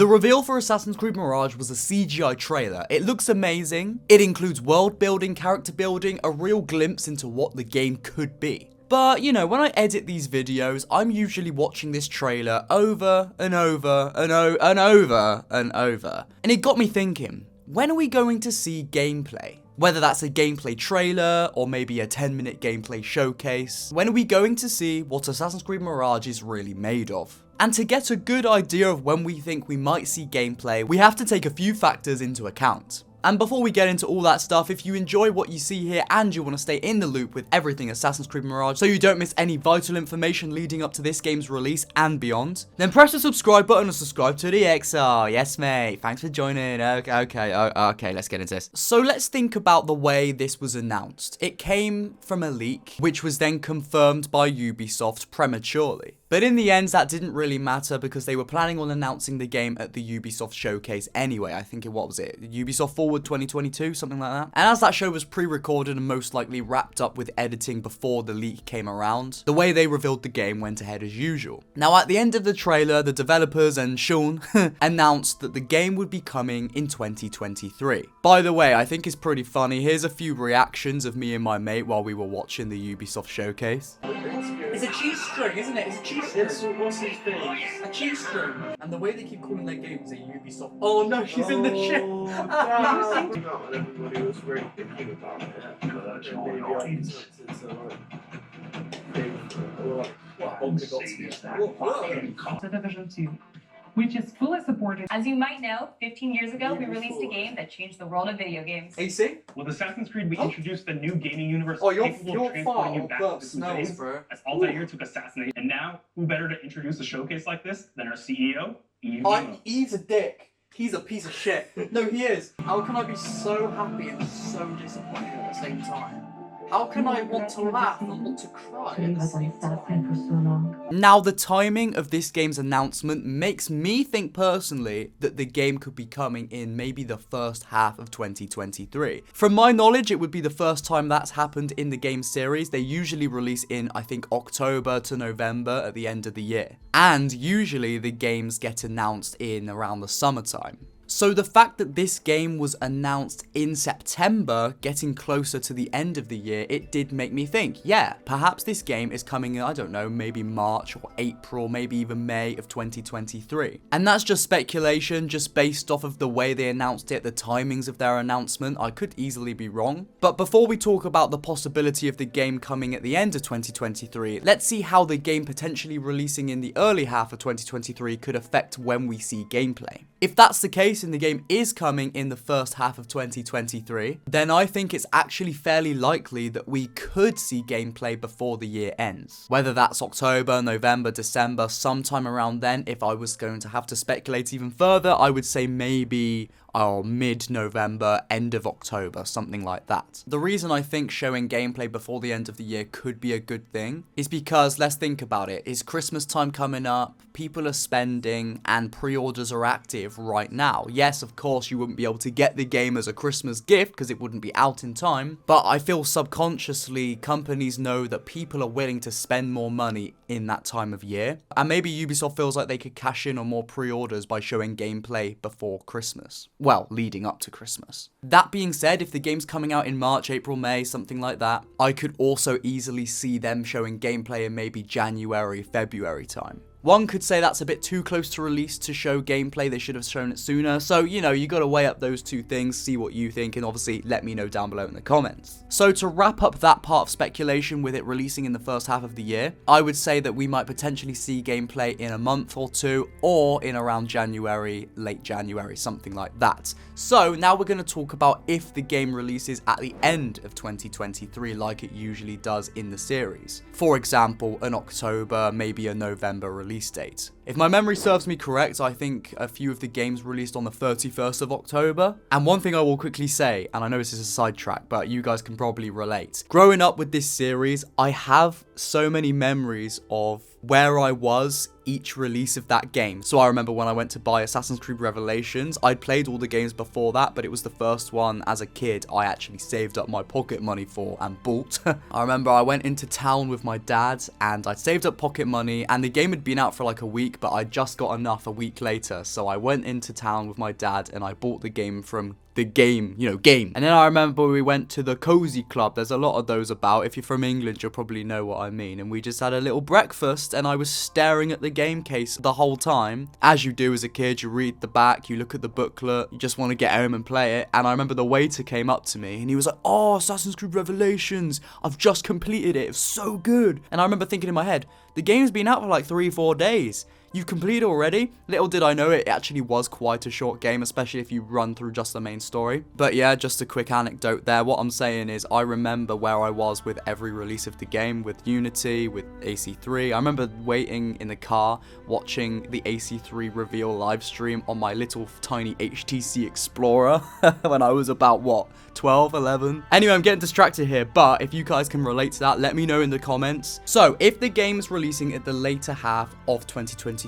The reveal for Assassin's Creed Mirage was a CGI trailer. It looks amazing. It includes world building, character building, a real glimpse into what the game could be. But, you know, when I edit these videos, I'm usually watching this trailer over and over and over and over. And it got me thinking, when are we going to see gameplay? Whether that's a gameplay trailer or maybe a 10-minute gameplay showcase, when are we going to see what Assassin's Creed Mirage is really made of? And to get a good idea of when we think we might see gameplay, we have to take a few factors into account. And before we get into all that stuff, if you enjoy what you see here and you want to stay in the loop with everything Assassin's Creed Mirage so you don't miss any vital information leading up to this game's release and beyond, then press the subscribe button and subscribe to the XR. Yes, mate. Thanks for joining. Okay, let's get into this. So let's think about the way this was announced. It came from a leak, which was then confirmed by Ubisoft prematurely. But in the end, that didn't really matter because they were planning on announcing the game at the Ubisoft showcase anyway. I think what was it? Ubisoft Forward 2022, something like that. And as that show was pre-recorded and most likely wrapped up with editing before the leak came around, the way they revealed the game went ahead as usual. Now, at the end of the trailer, the developers and Sean announced that the game would be coming in 2023. By the way, I think it's pretty funny. Here's a few reactions of me and my mate while we were watching the Ubisoft showcase. It's a cheese string, isn't it? It's a cheese string. What's his face? A cheese string. And the way they keep calling their games a Ubisoft. Oh no, she's in the ship. And everybody was very thinking about it. Maybe I can The Division 2, which is fully supported. As you might know, 15 years ago, we released a game that changed the world of video games. AC? With Assassin's Creed, we introduced a new gaming universe Oh, you're capable of transporting you back to the smells, days bro. as Altair took assassinate. And now, who better to introduce a showcase like this than our CEO, He's a dick. He's a piece of shit. No, he is. How can I be so happy and so disappointed at the same time? How can I want to laugh and want to cry at the same time? Now, the timing of this game's announcement makes me think personally that the game could be coming in maybe the first half of 2023. From my knowledge, it would be the first time that's happened in the game series. They usually release in, I think, October to November at the end of the year. And usually the games get announced in around the summertime. So the fact that this game was announced in September, getting closer to the end of the year, it did make me think, yeah, perhaps this game is coming in, I don't know, maybe March or April, maybe even May of 2023. And that's just speculation, just based off of the way they announced it, the timings of their announcement. I could easily be wrong. But before we talk about the possibility of the game coming at the end of 2023, let's see how the game potentially releasing in the early half of 2023 could affect when we see gameplay. If that's the case, and the game is coming in the first half of 2023, then I think it's actually fairly likely that we could see gameplay before the year ends. Whether that's October, November, December, sometime around then, if I was going to have to speculate even further, I would say maybe mid-November, end of October, something like that. The reason I think showing gameplay before the end of the year could be a good thing is because, let's think about it, it's Christmas time coming up, people are spending, and pre-orders are active right now. Yes, of course, you wouldn't be able to get the game as a Christmas gift because it wouldn't be out in time, but I feel subconsciously companies know that people are willing to spend more money in that time of year, and maybe Ubisoft feels like they could cash in on more pre-orders by showing gameplay before Christmas. Well, leading up to Christmas. That being said, if the game's coming out in March, April, May, something like that, I could also easily see them showing gameplay in maybe January, February time. One could say that's a bit too close to release to show gameplay, they should have shown it sooner, so you know, you gotta weigh up those two things, see what you think, and obviously let me know down below in the comments. So to wrap up that part of speculation with it releasing in the first half of the year, I would say that we might potentially see gameplay in a month or two, or in around January, late January, something like that. So now we're gonna talk about if the game releases at the end of 2023 like it usually does in the series. For example, an October, maybe a November release date. If my memory serves me correct, I think a few of the games released on the 31st of October. And one thing I will quickly say, and I know this is a sidetrack, but you guys can probably relate. Growing up with this series, I have so many memories of where I was each release of that game. So I remember when I went to buy Assassin's Creed Revelations, I'd played all the games before that, but it was the first one as a kid I actually saved up my pocket money for and bought. I remember I went into town with my dad and I'd saved up pocket money and the game had been out for like a week week, but I just got enough a week later. So I went into town with my dad and I bought the game from the game. And then I remember we went to the Cozy Club. There's a lot of those about. If you're from England, you'll probably know what I mean. And we just had a little breakfast and I was staring at the game case the whole time. As you do as a kid, you read the back, you look at the booklet, you just want to get home and play it. And I remember the waiter came up to me and he was like, "Oh, Assassin's Creed Revelations, I've just completed it. It's so good." And I remember thinking in my head, the game's been out for like 3-4 days. You've completed already? Little did I know it actually was quite a short game, especially if you run through just the main story. But yeah, just a quick anecdote there. What I'm saying is I remember where I was with every release of the game, with Unity, with AC3. I remember waiting in the car, watching the AC3 reveal live stream on my little tiny HTC Explorer when I was about, what, 12, 11? Anyway, I'm getting distracted here, but if you guys can relate to that, let me know in the comments. So, if the game's releasing at the later half of 2023,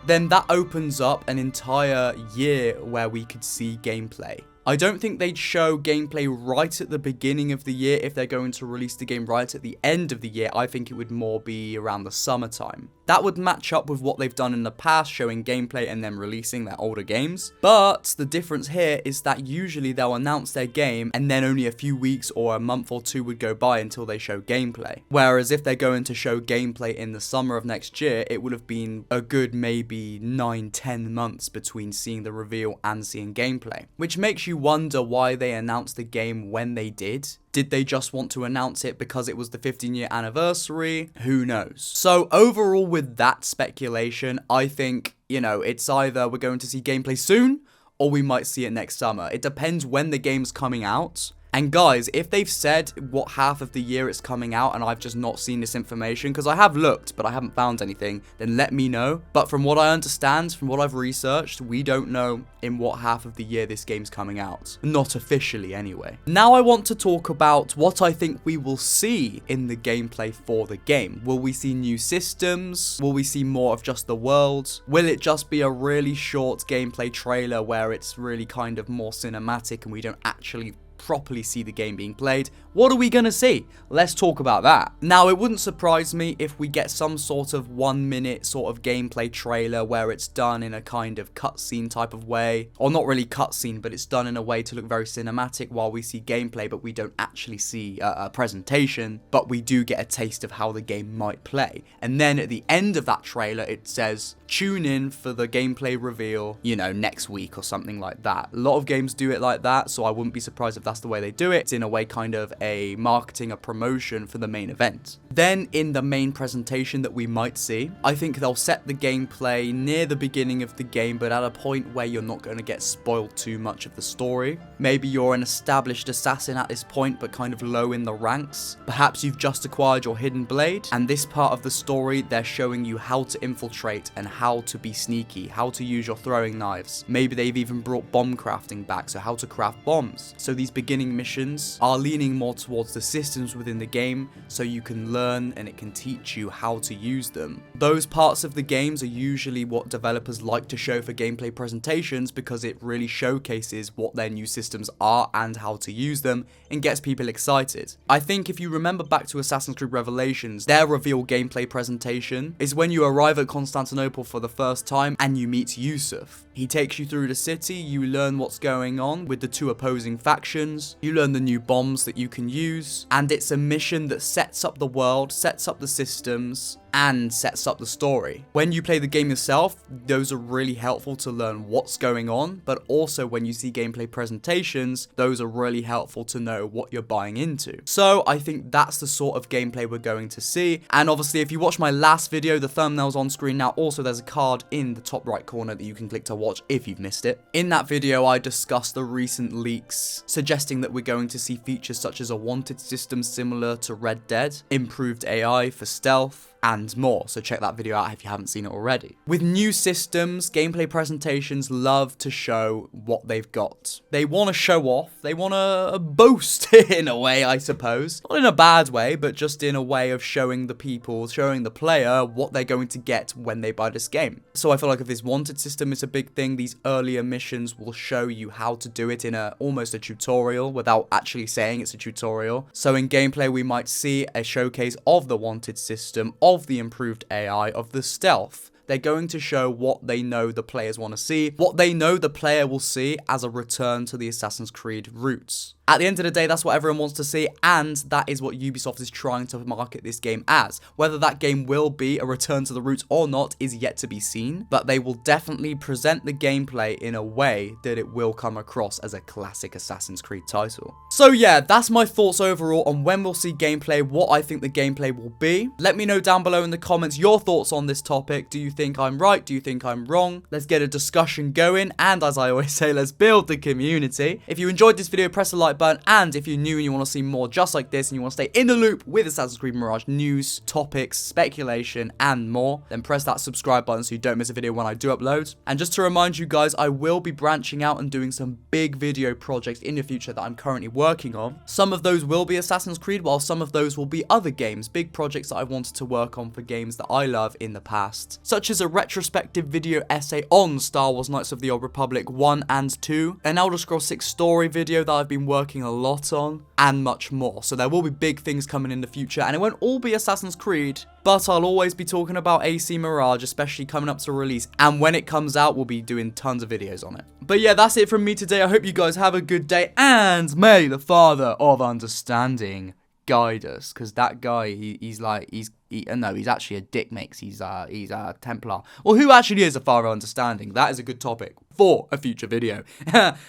then that opens up an entire year where we could see gameplay. I don't think they'd show gameplay right at the beginning of the year if they're going to release the game right at the end of the year. I think it would more be around the summertime. That would match up with what they've done in the past, showing gameplay and then releasing their older games. But the difference here is that usually they'll announce their game and then only a few weeks or a month or two would go by until they show gameplay. Whereas if they're going to show gameplay in the summer of next year, it would have been a good maybe 9-10 months between seeing the reveal and seeing gameplay. Which makes you wonder why they announced the game when they did. Did they just want to announce it because it was the 15-year anniversary? Who knows? So overall with that speculation, I think, it's either we're going to see gameplay soon or we might see it next summer. It depends when the game's coming out. And guys, if they've said what half of the year it's coming out and I've just not seen this information, because I have looked, but I haven't found anything, then let me know. But from what I understand, from what I've researched, we don't know in what half of the year this game's coming out. Not officially, anyway. Now I want to talk about what I think we will see in the gameplay for the game. Will we see new systems? Will we see more of just the world? Will it just be a really short gameplay trailer where it's really kind of more cinematic and we don't actually properly see the game being played? What are we gonna see? Let's talk about that. Now, it wouldn't surprise me if we get some sort of 1-minute sort of gameplay trailer where it's done in a kind of cutscene type of way, or not really cutscene, but it's done in a way to look very cinematic while we see gameplay, but we don't actually see a presentation, but we do get a taste of how the game might play. And then at the end of that trailer, it says, tune in for the gameplay reveal, next week or something like that. A lot of games do it like that, so I wouldn't be surprised if that's the way they do it. It's in a way kind of a marketing, a promotion for the main event. Then in the main presentation that we might see, I think they'll set the gameplay near the beginning of the game, but at a point where you're not going to get spoiled too much of the story. Maybe you're an established assassin at this point, but kind of low in the ranks. Perhaps you've just acquired your hidden blade, and this part of the story, they're showing you how to infiltrate and how to be sneaky, how to use your throwing knives. Maybe they've even brought bomb crafting back, so how to craft bombs. So these beginning missions are leaning more towards the systems within the game, so you can learn and it can teach you how to use them. Those parts of the games are usually what developers like to show for gameplay presentations because it really showcases what their new systems are and how to use them and gets people excited. I think if you remember back to Assassin's Creed Revelations, their reveal gameplay presentation is when you arrive at Constantinople for the first time and you meet Yusuf. He takes you through the city, you learn what's going on with the two opposing factions, you learn the new bombs that you can use, and it's a mission that sets up the world, sets up the systems, and sets up the story. When you play the game yourself, those are really helpful to learn what's going on, but also when you see gameplay presentations, those are really helpful to know what you're buying into. So I think that's the sort of gameplay we're going to see. And obviously, if you watch my last video, the thumbnail's on screen now. Also, there's a card in the top right corner that you can click to watch if you've missed it. In that video, I discussed the recent leaks suggesting that we're going to see features such as a wanted system similar to Red Dead, improved AI for stealth, and more, so check that video out if you haven't seen it already. With new systems, gameplay presentations love to show what they've got. They want to show off, they want to boast in a way, I suppose. Not in a bad way, but just in a way of showing the people, showing the player what they're going to get when they buy this game. So I feel like if this wanted system is a big thing, these earlier missions will show you how to do it in almost a tutorial without actually saying it's a tutorial. So in gameplay, we might see a showcase of the wanted system, of the improved AI, of the stealth, They're going to show what they know the players want to see, what they know the player will see as a return to the Assassin's Creed roots. At the end of the day, that's what everyone wants to see, and that is what Ubisoft is trying to market this game as. Whether that game will be a return to the roots or not is yet to be seen, but they will definitely present the gameplay in a way that it will come across as a classic Assassin's Creed title. So yeah, that's my thoughts overall on when we'll see gameplay, what I think the gameplay will be. Let me know down below in the comments your thoughts on this topic. Do you think I'm right? Do you think I'm wrong? Let's get a discussion going, and as I always say, let's build the community. If you enjoyed this video, press the like button, and if you're new and you want to see more just like this and you want to stay in the loop with Assassin's Creed Mirage news, topics, speculation, and more, then press that subscribe button so you don't miss a video when I do upload. And just to remind you guys, I will be branching out and doing some big video projects in the future that I'm currently working on. Some of those will be Assassin's Creed, while some of those will be other games, big projects that I wanted to work on for games that I love in the past, such as a retrospective video essay on Star Wars Knights of the Old Republic 1 and 2, an Elder Scrolls 6 story video that I've been working a lot on, and much more. So there will be big things coming in the future, and it won't all be Assassin's Creed, but I'll always be talking about AC Mirage, especially coming up to release, and when it comes out, we'll be doing tons of videos on it. But yeah, that's it from me today. I hope you guys have a good day, and may the Father of Understanding guide us, because that guy, he's actually a dick mix. He's a Templar. Well, who actually is a Father of Understanding? That is a good topic for a future video.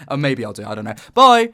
Or maybe I'll do it, I don't know. Bye!